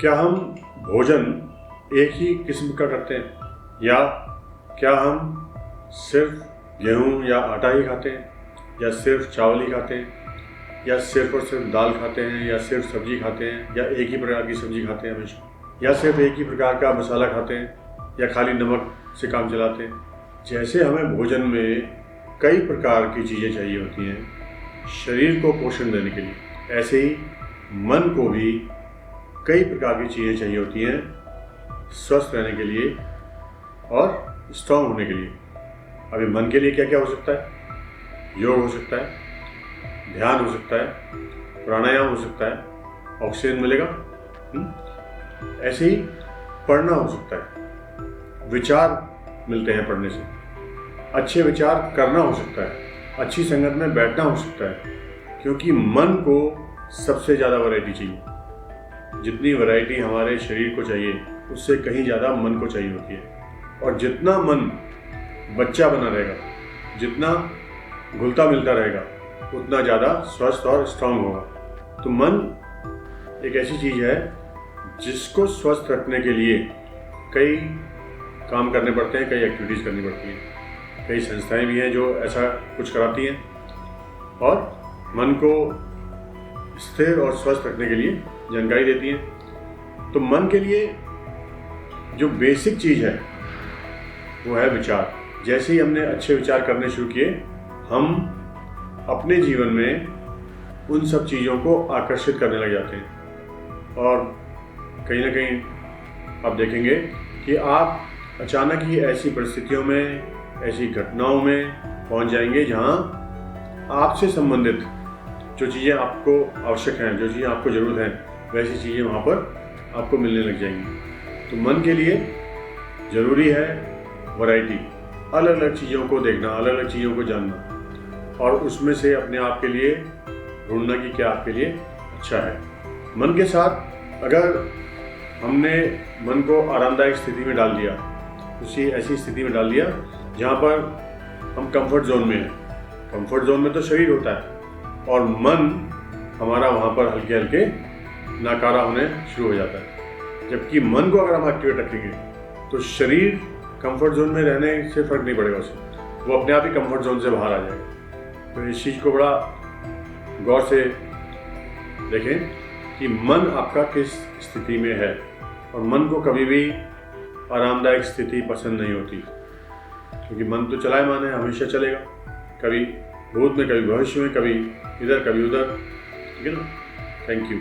क्या हम भोजन एक ही किस्म का करते हैं, या क्या हम सिर्फ गेहूँ या आटा ही खाते हैं, या सिर्फ चावल ही खाते हैं, या सिर्फ और सिर्फ दाल खाते हैं, या सिर्फ सब्जी खाते हैं, या एक ही प्रकार की सब्जी खाते हैं हमेशा, या सिर्फ एक ही प्रकार का मसाला खाते हैं, या खाली नमक से काम चलाते हैं। जैसे हमें भोजन में कई प्रकार की चीज़ें चाहिए होती हैं शरीर को पोषण देने के लिए, ऐसे ही मन को भी कई प्रकार की चीज़ें चाहिए होती हैं स्वस्थ रहने के लिए और स्ट्रांग होने के लिए। अभी मन के लिए क्या क्या हो सकता है? योग हो सकता है, ध्यान हो सकता है, प्राणायाम हो सकता है, ऑक्सीजन मिलेगा। ऐसे ही पढ़ना हो सकता है, विचार मिलते हैं पढ़ने से, अच्छे विचार करना हो सकता है, अच्छी संगत में बैठना हो सकता है, क्योंकि मन को सबसे ज़्यादा वैरायटी चाहिए। जितनी वैरायटी हमारे शरीर को चाहिए उससे कहीं ज़्यादा मन को चाहिए होती है। और जितना मन बच्चा बना रहेगा, जितना घुलता मिलता रहेगा, उतना ज़्यादा स्वस्थ और स्ट्रांग होगा। तो मन एक ऐसी चीज़ है जिसको स्वस्थ रखने के लिए कई काम करने पड़ते हैं, कई एक्टिविटीज़ करनी पड़ती हैं। कई संस्थाएं भी हैं जो ऐसा कुछ कराती हैं और मन को स्थिर और स्वस्थ रखने के लिए जानकारी देती हैं। तो मन के लिए जो बेसिक चीज़ है वो है विचार। जैसे ही हमने अच्छे विचार करने शुरू किए, हम अपने जीवन में उन सब चीज़ों को आकर्षित करने लग जाते हैं। और कहीं ना कहीं आप देखेंगे कि आप अचानक ही ऐसी परिस्थितियों में, ऐसी घटनाओं में पहुंच जाएंगे जहां आपसे संबंधित जो चीज़ें आपको आवश्यक हैं, जो चीज़ें आपको ज़रूरत हैं, वैसी चीज़ें वहाँ पर आपको मिलने लग जाएंगी। तो मन के लिए ज़रूरी है वैरायटी, अलग अलग चीज़ों को देखना, अलग अलग चीज़ों को जानना, और उसमें से अपने आप के लिए ढूंढना कि क्या आपके लिए अच्छा है। मन के साथ अगर हमने मन को आरामदायक स्थिति में डाल दिया, उसी ऐसी स्थिति में डाल दिया जहाँ पर हम कंफर्ट जोन में हैं। कंफर्ट जोन में तो शरीर होता है और मन हमारा वहाँ पर हल्के हल्के नाकारा होने शुरू हो जाता है। जबकि मन को अगर हम एक्टिवेट रखेंगे तो शरीर कंफर्ट जोन में रहने से फर्क नहीं पड़ेगा उसे, वो अपने आप ही कंफर्ट जोन से बाहर आ जाएगा। तो इस चीज़ को बड़ा गौर से देखें कि मन आपका किस स्थिति में है। और मन को कभी भी आरामदायक स्थिति पसंद नहीं होती, क्योंकि मन तो चलायमान है, हमेशा चलेगा, कभी भूत में, कभी भविष्य में, कभी इधर कभी उधर। ठीक है ना? Thank you.